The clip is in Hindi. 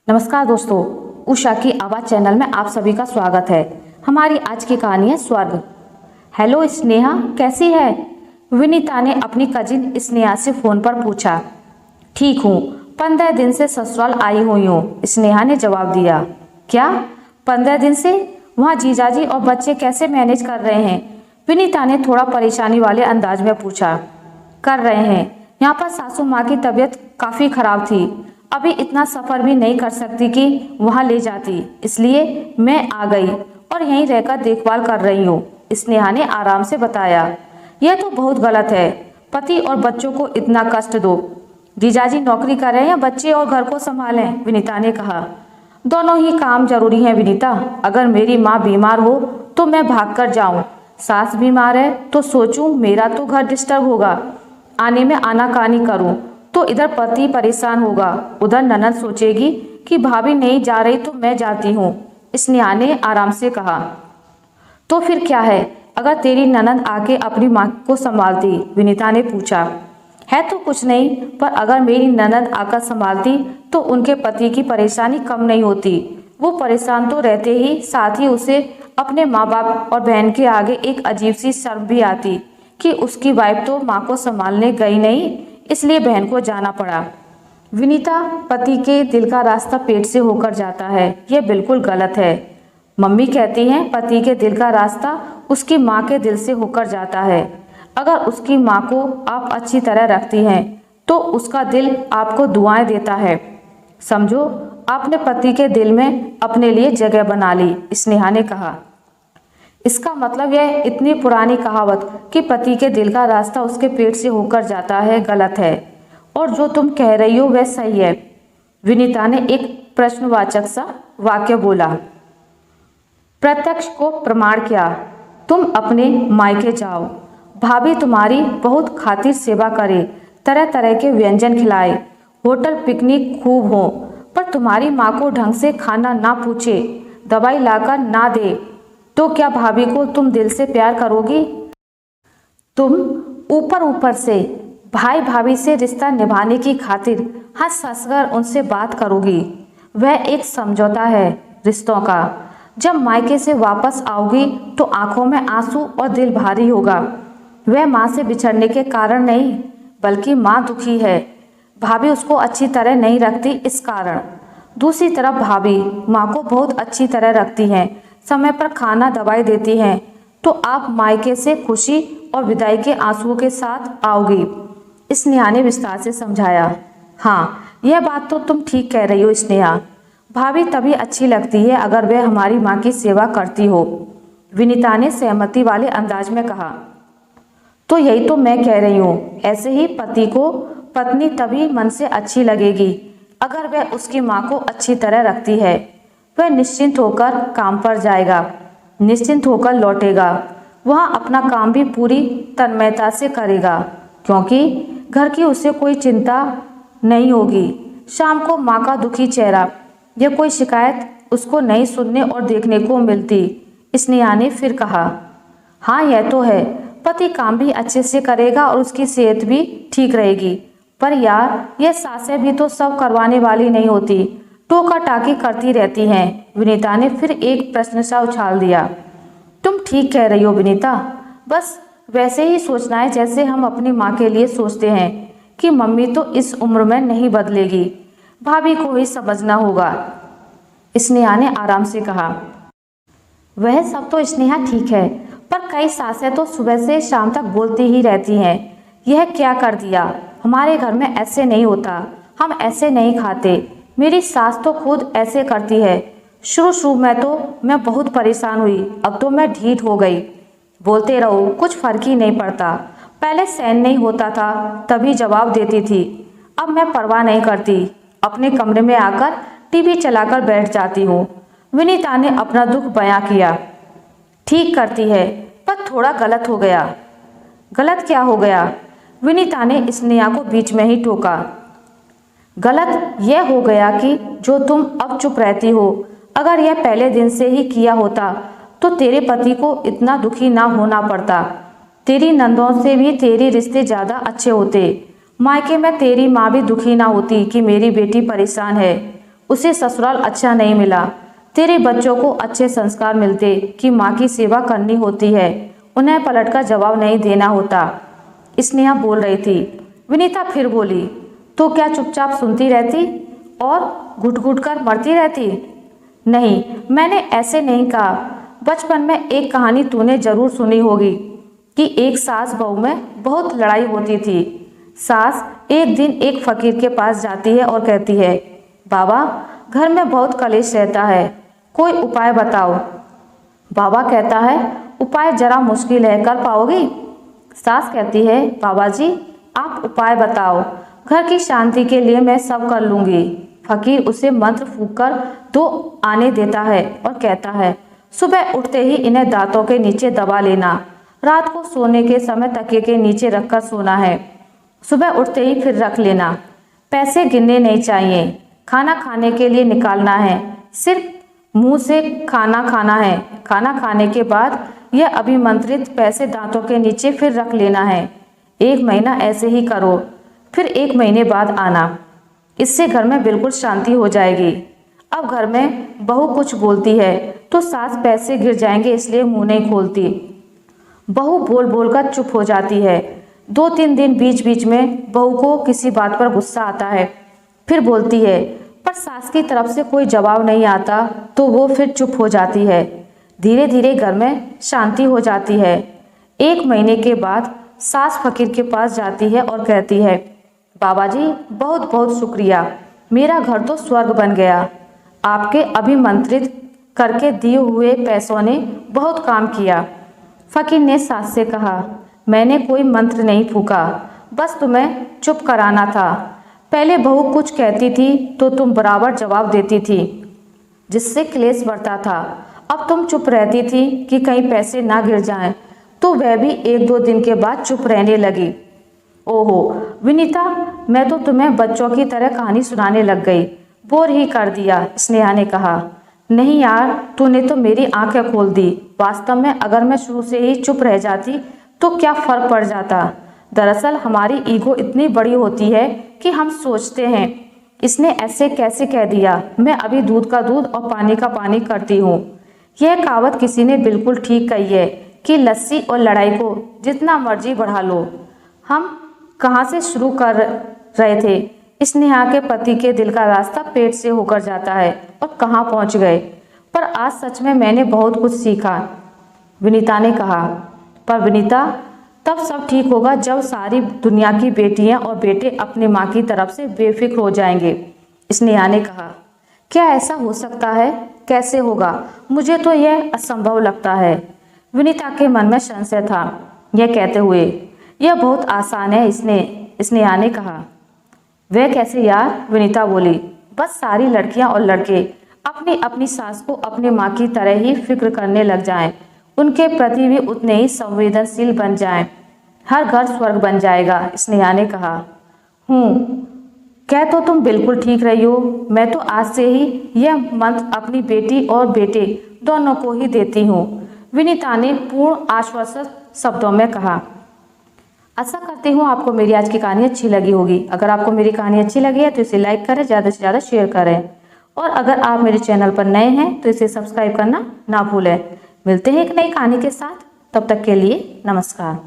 नमस्कार दोस्तों, उषा की आवाज़ चैनल में आप सभी का स्वागत है। हमारी आज की कहानी है स्वर्ग। हेलो स्नेहा, कैसी है? विनीता ने अपनी कजिन स्नेहा से फ़ोन पर पूछा। ठीक हूँ, 15 दिन से ससुराल आई हुई हूँ, स्नेहा ने जवाब दिया। क्या 15 दिन से? वहाँ जीजाजी और बच्चे कैसे मैनेज कर रहे हैं? विनीता ने थोड़ा परेशानी वाले अंदाज में पूछा। कर रहे हैं, यहाँ पर सासू माँ की तबीयत काफ़ी खराब थी, अभी इतना सफ़र भी नहीं कर सकती कि वहाँ ले जाती, इसलिए मैं आ गई और यहीं रहकर देखभाल कर रही हूँ, स्नेहा ने आराम से बताया। यह तो बहुत गलत है, पति और बच्चों को इतना कष्ट दो। जीजाजी नौकरी कर रहे हैं, बच्चे और घर को संभालें, विनीता ने कहा। दोनों ही काम जरूरी हैं विनीता। अगर मेरी माँ बीमार हो तो मैं भाग कर जाऊँ, सास बीमार है तो सोचूं मेरा तो घर डिस्टर्ब होगा, आने में आनाकानी करूं तो इधर पति परेशान होगा, उधर ननद सोचेगी कि भाभी नहीं जा रही तो मैं जाती हूँ, स्नेहा ने आराम से कहा। तो फिर क्या है अगर तेरी ननद आके अपनी माँ को संभालती? विनीता ने पूछा। है तो कुछ नहीं, पर अगर मेरी ननद आकर संभालती तो उनके पति की परेशानी कम नहीं होती। वो परेशान तो रहते ही, साथ ही उसे अपने माँ बाप और बहन के आगे एक अजीब सी शर्म भी आती कि उसकी वाइफ तो माँ को संभालने गई नहीं, इसलिए बहन को जाना पड़ा। विनीता, पति के दिल का रास्ता पेट से होकर जाता है, यह बिल्कुल गलत है। मम्मी कहती हैं पति के दिल का रास्ता उसकी माँ के दिल से होकर जाता है। अगर उसकी माँ को आप अच्छी तरह रखती हैं तो उसका दिल आपको दुआएं देता है। समझो, आपने पति के दिल में अपने लिए जगह बना ली, स्नेहा ने कहा। इसका मतलब यह इतनी पुरानी कहावत कि पति के दिल का रास्ता उसके पेट से होकर जाता है गलत है, और जो तुम कह रही हो वह सही है। विनीता ने एक प्रश्नवाचक सा वाक्य बोला। प्रत्यक्ष को प्रमाण क्या? तुम अपने मायके जाओ, भाभी तुम्हारी बहुत खातिर सेवा करे, तरह तरह के व्यंजन खिलाए, होटल पिकनिक खूब हो, पर तुम्हारी माँ को ढंग से खाना ना पूछे, दवाई लाकर ना दे, तो क्या भाभी को तुम दिल से प्यार करोगी? तुम ऊपर ऊपर से भाई भाभी से रिश्ता निभाने की खातिर हंस हंसकर उनसे बात करोगी। वह एक समझौता है रिश्तों का। जब मायके से वापस आओगी तो आंखों में आंसू और दिल भारी होगा। वह माँ से बिछड़ने के कारण नहीं, बल्कि माँ दुखी है, भाभी उसको अच्छी तरह नहीं रखती इस कारण। दूसरी तरफ भाभी माँ को बहुत अच्छी तरह रखती हैं, समय पर खाना दवाई देती हैं, तो आप मायके से खुशी और विदाई के आंसुओं के साथ आओगी, स्नेहा ने विस्तार से समझाया। हाँ, यह बात तो तुम ठीक कह रही हो स्नेहा। भाभी तभी अच्छी लगती है अगर वह हमारी माँ की सेवा करती हो, विनीता ने सहमति वाले अंदाज में कहा। तो यही तो मैं कह रही हूँ, ऐसे ही पति को पत्नी तभी मन से अच्छी लगेगी अगर वह उसकी माँ को अच्छी तरह रखती है। वह निश्चिंत होकर काम पर जाएगा, निश्चिंत होकर लौटेगा, वहाँ अपना काम भी पूरी तन्मयता से करेगा, क्योंकि घर की उसे कोई चिंता नहीं होगी। शाम को माँ का दुखी चेहरा या कोई शिकायत उसको नहीं सुनने और देखने को मिलती, स्नेहा ने फिर कहा। हाँ, यह तो है, पति काम भी अच्छे से करेगा और उसकी सेहत भी ठीक रहेगी, पर यार यह सासें भी तो सब करवाने वाली नहीं होती, टोका टाकी करती रहती हैं, विनीता ने फिर एक प्रश्न सा उछाल दिया। तुम ठीक कह रही हो विनीता, बस वैसे ही सोचना है जैसे हम अपनी माँ के लिए सोचते हैं कि मम्मी तो इस उम्र में नहीं बदलेगी, भाभी को ही समझना होगा, स्नेहा ने आराम से कहा। वह सब तो स्नेहा ठीक है, पर कई सासें तो सुबह से शाम तक बोलती ही रहती हैं, यह क्या कर दिया, हमारे घर में ऐसे नहीं होता, हम ऐसे नहीं खाते, मेरी सास तो खुद ऐसे करती है। शुरू में तो मैं बहुत परेशान हुई, अब तो मैं ढीठ हो गई। बोलते रहो, कुछ फर्क ही नहीं पड़ता। पहले सहन नहीं होता था तभी जवाब देती थी, अब मैं परवाह नहीं करती, अपने कमरे में आकर टीवी चलाकर बैठ जाती हूँ, विनीता ने अपना दुख बयां किया। ठीक करती है, पर थोड़ा गलत हो गया। गलत क्या हो गया? विनीता ने स्नेहा को बीच में ही टोका। गलत यह हो गया कि जो तुम अब चुप रहती हो, अगर यह पहले दिन से ही किया होता तो तेरे पति को इतना दुखी ना होना पड़ता। तेरी नंदों से भी तेरे रिश्ते ज़्यादा अच्छे होते। मायके में तेरी माँ भी दुखी ना होती कि मेरी बेटी परेशान है। उसे ससुराल अच्छा नहीं मिला। तेरे बच्चों को अच्छे संस्कार मिलते कि माँ की सेवा करनी होती है, उन्हें पलटकर जवाब नहीं देना होता। स्नेहा बोल रही थी। विनीता फिर बोली, तो क्या चुपचाप सुनती रहती और घुट घुट कर मरती रहती? नहीं, मैंने ऐसे नहीं कहा। बचपन में एक कहानी तूने जरूर सुनी होगी कि एक सास बहू में बहुत लड़ाई होती थी। सास एक दिन एक फकीर के पास जाती है और कहती है, बाबा घर में बहुत कलेश रहता है, कोई उपाय बताओ। बाबा कहता है, उपाय जरा मुश्किल है, कर पाओगी? सास कहती है, बाबा जी आप उपाय बताओ, घर की शांति के लिए मैं सब कर लूंगी। फकीर उसे मंत्र फूंककर 2 आने देता है और कहता है, सुबह उठते ही इन्हें दांतों के नीचे दबा लेना, रात को सोने के समय तकिए के नीचे रखकर सोना है, सुबह उठते ही फिर रख लेना। पैसे गिनने नहीं चाहिए, खाना खाने के लिए निकालना है, सिर्फ मुंह से खाना खाना है। खाना खाने के बाद यह अभिमंत्रित पैसे दांतों के नीचे फिर रख लेना है। 1 महीना ऐसे ही करो, फिर 1 महीने बाद आना, इससे घर में बिल्कुल शांति हो जाएगी। अब घर में बहू कुछ बोलती है तो सास पैसे गिर जाएंगे इसलिए मुंह नहीं खोलती। बहू बोल बोल कर चुप हो जाती है। 2-3 दिन बीच बीच में बहू को किसी बात पर गुस्सा आता है, फिर बोलती है, पर सास की तरफ से कोई जवाब नहीं आता तो वो फिर चुप हो जाती है। धीरे धीरे घर में शांति हो जाती है। 1 महीने के बाद सास फकीर के पास जाती है और कहती है, बाबा जी बहुत बहुत शुक्रिया, मेरा घर तो स्वर्ग बन गया। आपके अभिमंत्रित करके दिए हुए पैसों ने बहुत काम किया। फकीर ने सास से कहा, मैंने कोई मंत्र नहीं फूका, बस तुम्हें चुप कराना था। पहले बहू कुछ कहती थी तो तुम बराबर जवाब देती थी, जिससे क्लेश बढ़ता था। अब तुम चुप रहती थी कि कहीं पैसे ना गिर जाएं, तो वह भी 1-2 दिन के बाद चुप रहने लगी। ओहो विनीता, मैं तो तुम्हें बच्चों की तरह कहानी सुनाने लग गई, बोर ही कर दिया, स्नेहा ने कहा। नहीं यार, तूने तो मेरी आंखें खोल दी। वास्तव में अगर मैं शुरू से ही चुप रह जाती तो क्या फर्क पड़ जाता। दरअसल हमारी ईगो इतनी बड़ी होती है कि हम सोचते हैं, इसने ऐसे कैसे कह दिया, मैं अभी दूध का दूध और पानी का पानी करती हूँ। यह कहावत किसी ने बिल्कुल ठीक कही है कि लस्सी और लड़ाई को जितना मर्जी बढ़ा लो। हम कहाँ से शुरू कर रहे थे? स्नेहा के पति के दिल का रास्ता पेट से होकर जाता है और कहाँ पहुँच गए। पर आज सच में मैंने बहुत कुछ सीखा, विनीता ने कहा। पर विनीता, तब सब ठीक होगा जब सारी दुनिया की बेटियां और बेटे अपनी माँ की तरफ से बेफिक्र हो जाएंगे, स्नेहा ने कहा। क्या ऐसा हो सकता है? कैसे होगा? मुझे तो यह असंभव लगता है। विनीता के मन में संशय था। यह कहते हुए, यह बहुत आसान है, स्नेहा ने कहा। वह कैसे यार? विनीता बोली। बस सारी लड़कियां और लड़के अपनी अपनी सास को अपनी माँ की तरह ही फिक्र करने लग जाएं, उनके प्रति भी उतने ही संवेदनशील बन जाएं, हर घर स्वर्ग बन जाएगा, स्नेहा ने कहा। कह तो तुम बिल्कुल ठीक रही हो। मैं तो आज से ही यह मंत्र अपनी बेटी और बेटे दोनों को ही देती हूँ, विनीता ने पूर्ण आश्वासक शब्दों में कहा। आशा करती हूँ आपको मेरी आज की कहानी अच्छी लगी होगी। अगर आपको मेरी कहानी अच्छी लगी है तो इसे लाइक करें, ज़्यादा से ज़्यादा शेयर करें, और अगर आप मेरे चैनल पर नए हैं तो इसे सब्सक्राइब करना ना भूलें। मिलते हैं एक नई कहानी के साथ, तब तक के लिए नमस्कार।